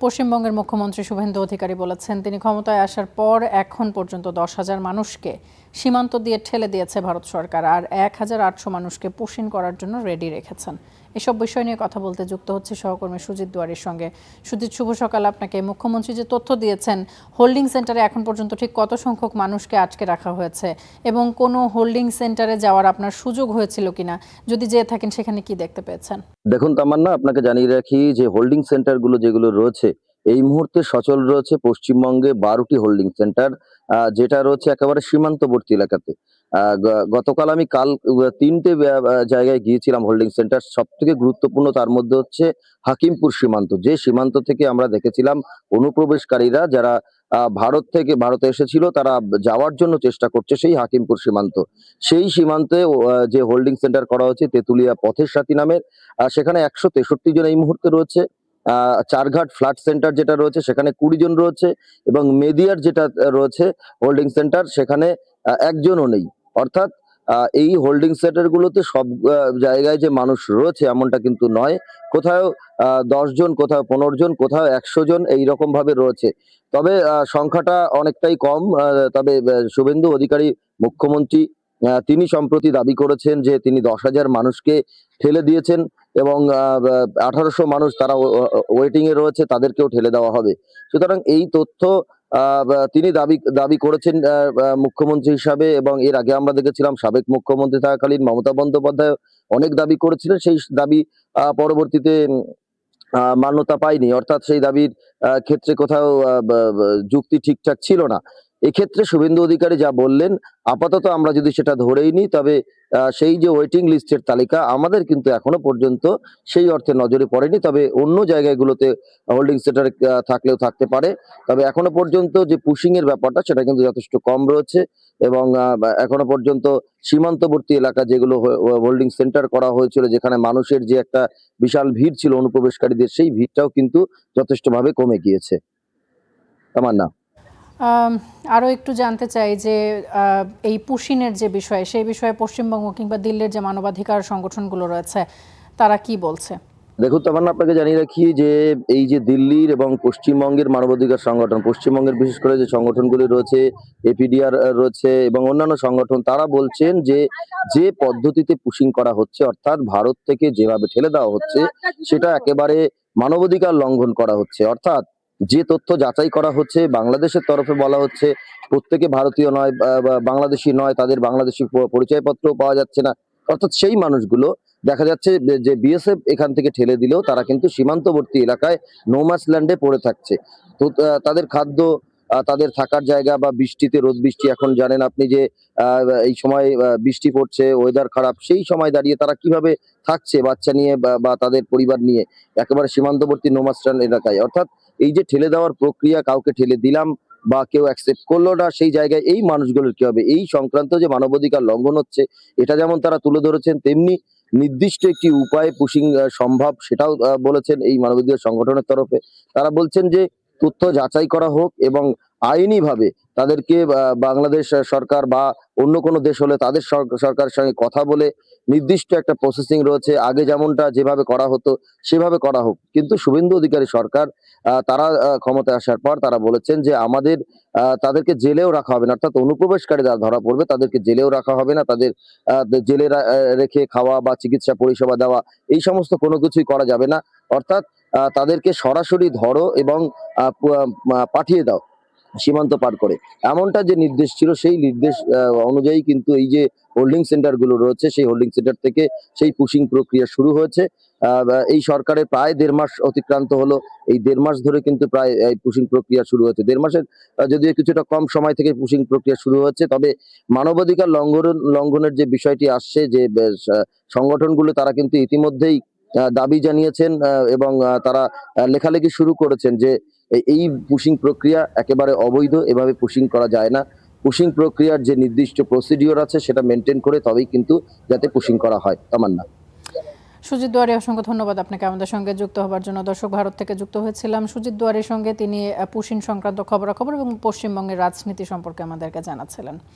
পশ্চিমবঙ্গের মুখ্যমন্ত্রী শুভেন্দু অধিকারী বলেছেন, তিনি ক্ষমতায় আসার পর এখন পর্যন্ত 10,000 মানুষকে সীমান্ত দিয়ে ঠেলে দিয়েছে ভারত সরকার, আর 1,800 মানুষকে পুশিন করার জন্য রেডি রেখেছেন। এসব বিষয় নিয়ে কথা বলতে যুক্ত হচ্ছে সহকর্মী সুজিত দুয়ারীর সঙ্গে। সুজিত, শুভ সকাল আপনাকে। মুখ্যমন্ত্রী যে তথ্য দিয়েছেন, হোল্ডিং সেন্টারে এখন পর্যন্ত ঠিক কত সংখ্যক মানুষকে আটকে রাখা হয়েছে এবং কোনো হোল্ডিং সেন্টারে যাওয়ার আপনার সুযোগ হয়েছিল কিনা, যদি যেয়ে থাকেন সেখানে কি দেখতে পেয়েছেন? দেখুন তামান্না, আপনাকে জানিয়ে রাখি যে হোল্ডিং সেন্টারগুলো যেগুলো রয়েছে এই মুহূর্তে সচল রয়েছে পশ্চিমবঙ্গে 12টি হোল্ডিং সেন্টার, যেটা রয়েছে একেবারে সীমান্তবর্তী এলাকাতে। গতকাল আমি কাল 3টে জায়গায় গিয়েছিলাম হোল্ডিং সেন্টার। সব থেকে গুরুত্বপূর্ণ তার মধ্যে হচ্ছে হাকিমপুর সীমান্ত, যে সীমান্ত থেকে আমরা দেখেছিলাম অনুপ্রবেশকারীরা যারা ভারতে এসেছিল, তারা যাওয়ার জন্য চেষ্টা করছে সেই হাকিমপুর সীমান্ত। সেই সীমান্তে যে হোল্ডিং সেন্টার করা হচ্ছে তেঁতুলিয়া পথের সাথী নামের, সেখানে 163 জন এই মুহূর্তে রয়েছে। চারঘাট ফ্ল্যাট সেন্টার যেটা রয়েছে সেখানে 20 জন রয়েছে, এবং মেদিয়ার যেটা রয়েছে হোল্ডিং সেন্টার সেখানে একজনও নেই। অর্থাৎ এই হোল্ডিং সেন্টার গুলোতে সব জায়গায় যে মানুষ রয়েছে এমনটা কিন্তু নয়। কোথাও 10 জন, কোথাও 15 জন, কোথাও 100 জন এইরকম ভাবে রয়েছে। তবে সংখ্যাটা অনেকটাই কম। তবে শুভেন্দু অধিকারী মুখ্যমন্ত্রী তিনি সম্প্রতি দাবি করেছেন যে তিনি 10,000 মানুষকে ঠেলে দিয়েছেন, এবং 1800 মানুষ তারা ওয়েটিং এ রয়েছে, তাদেরকেও ঠেলে দেওয়া হবে। সুতরাং এই তথ্য তিনি দাবি করেছেন মুখ্যমন্ত্রী হিসাবে, এবং এর আগে আমরা দেখেছিলাম সাবেক মুখ্যমন্ত্রী থাকাকালীন মমতা বন্দ্যোপাধ্যায় অনেক দাবি করেছিলেন। সেই দাবি পরবর্তীতে মান্যতা পায়নি, অর্থাৎ সেই দাবির ক্ষেত্রে কোথাও যুক্তি ঠিকঠাক ছিল না। এক্ষেত্রে শুভেন্দু অধিকারী যা বললেন, আপাতত আমরা যদি সেটা ধরেই নিই, তবে সেই যে ওয়েটিং লিস্টের তালিকা আমাদের কিন্তু এখনো পর্যন্ত সেই অর্থে নজরে পড়েনি। তবে অন্য জায়গাগুলোতে হোল্ডিং সেন্টার থাকলেও থাকতে পারে। তবে এখনো পর্যন্ত যে পুশিং এর ব্যাপারটা সেটা কিন্তু যথেষ্ট কম রয়েছে, এবং এখনো পর্যন্ত সীমান্তবর্তী এলাকা যেগুলো হোল্ডিং সেন্টার করা হয়েছিল, যেখানে মানুষের যে একটা বিশাল ভিড় ছিল অনুপ্রবেশকারীদের, সেই ভিড়টাও কিন্তু যথেষ্টভাবে কমে গিয়েছে। তামান্না, আরও একটু জানতে চাই যে এই পুশিনের যে বিষয়, সেই বিষয়ে পশ্চিমবঙ্গ কিংবা দিল্লির যে মানবাধিকার সংগঠনগুলো রয়েছে তারা কি বলছে? দেখুন তামান্না, আপনাকে জানিয়ে রাখি যে এই যে দিল্লির এবং পশ্চিমবঙ্গের মানবাধিকার সংগঠন, পশ্চিমবঙ্গের বিশেষ করে যে সংগঠনগুলি রয়েছে, এপিডিআর রয়েছে এবং অন্যান্য সংগঠন, তারা বলছেন যে যে পদ্ধতিতে পুশিং করা হচ্ছে, অর্থাৎ ভারত থেকে যেভাবে ঠেলে দেওয়া হচ্ছে, সেটা একেবারে মানবাধিকার লঙ্ঘন করা হচ্ছে। অর্থাৎ যে তথ্য যাচাই করা হচ্ছে, বাংলাদেশের তরফে বলা হচ্ছে প্রত্যেকে ভারতীয় নয় বা বাংলাদেশি নয়, তাদের বাংলাদেশি পরিচয়পত্র পাওয়া যাচ্ছে না। অর্থাৎ সেই মানুষগুলো দেখা যাচ্ছে যে বিএসএফ এখান থেকে ঠেলে দিলেও তারা কিন্তু সীমান্তবর্তী এলাকায় নোম্যান্স ল্যান্ডে পড়ে থাকছে। তো তাদের খাদ্য, তাদের থাকার জায়গা, বা বৃষ্টিতে, রোদ বৃষ্টি, এখন জানেন আপনি যে এই সময় বৃষ্টি পড়ছে, ওয়েদার খারাপ, সেই সময় দাঁড়িয়ে তারা কিভাবে থাকছে বাচ্চা নিয়ে বা তাদের পরিবার নিয়ে একেবারে সীমান্তবর্তী নোম্যান্স ল্যান্ড এলাকায়। অর্থাৎ এই যে ঠেলে দেওয়ার প্রক্রিয়া, কাউকে ঠেলে দিলাম বা কেউ অ্যাকসেপ্ট করলো না, সেই জায়গায় এই মানুষগুলোর কি হবে, এই সংক্রান্ত যে মানবাধিকার লঙ্ঘন হচ্ছে, এটা যেমন তারা তুলে ধরেছেন, তেমনি নির্দিষ্ট একটি উপায়ে পুশিং সম্ভব সেটাও বলেছেন এই মানবাধিকার সংগঠনের তরফে। তারা বলছেন যে তথ্য যাচাই করা হোক, এবং আইনিভাবে তাদেরকে বাংলাদেশ সরকার বা অন্য কোনো দেশ হলে তাদের সরকারের সঙ্গে কথা বলে নির্দিষ্ট একটা প্রসেসিং রয়েছে, আগে যেমনটা যেভাবে করা হতো সেভাবে করা হোক। কিন্তু শুভেন্দু অধিকারী সরকার তারা ক্ষমতায় আসার পর তারা বলেছেন যে আমাদের তাদেরকে জেলেও রাখা হবে না, অর্থাৎ অনুপ্রবেশকারী যারা ধরা পড়বে তাদেরকে জেলেও রাখা হবে না, তাদের জেলে রেখে খাওয়া বা চিকিৎসা পরিষেবা দেওয়া এই সমস্ত কোনো কিছুই করা যাবে না। অর্থাৎ তাদেরকে সরাসরি ধরো এবং পাঠিয়ে দাও সীমান্ত পার করে, এমনটা যে নির্দেশ ছিল, সেই নির্দেশ অনুযায়ী কিন্তু এই যে হোল্ডিং সেন্টার গুলো রয়েছে, সেই হোল্ডিং সেন্টার থেকে সেই পুশিং প্রক্রিয়া শুরু হয়েছে। এই সরকারের প্রায় 1.5 মাস অতিক্রান্ত হলো। এই 1.5 মাস ধরে কিন্তু প্রায় এই পুশিং প্রক্রিয়া শুরু হয়েছে। 1.5 মাসের যদিও কিছুটা কম সময় থেকে পুশিং প্রক্রিয়া শুরু হচ্ছে, তবে মানবাধিকার লঙ্ঘনের যে বিষয়টি আসছে, যে সংগঠনগুলো তারা কিন্তু ইতিমধ্যেই দাবি জানিয়েছেন, এবং তারা লেখালেখি শুরু করেছেন যে এই পুশিং প্রক্রিয়া একেবারে অবৈধ, এভাবে পুশিং করা যায় না। পুশিং প্রক্রিয়ার যে নির্দিষ্ট প্রসিডিওর আছে সেটা মেনটেন করে তবেই কিন্তু যাতে পুশিং করা হয়। তামান্না, সুজিত দুয়ারী, অসংখ্য ধন্যবাদ আপনাকে আমাদের সঙ্গে যুক্ত হবার জন্য। দর্শক, ভারত থেকে যুক্ত হয়েছিলাম সুজিত দুয়ারীর সঙ্গে। তিনি পুশিন সংক্রান্ত খবরাখবর এবং পশ্চিমবঙ্গের রাজনীতি সম্পর্কে আমাদেরকে জানাচ্ছিলেন।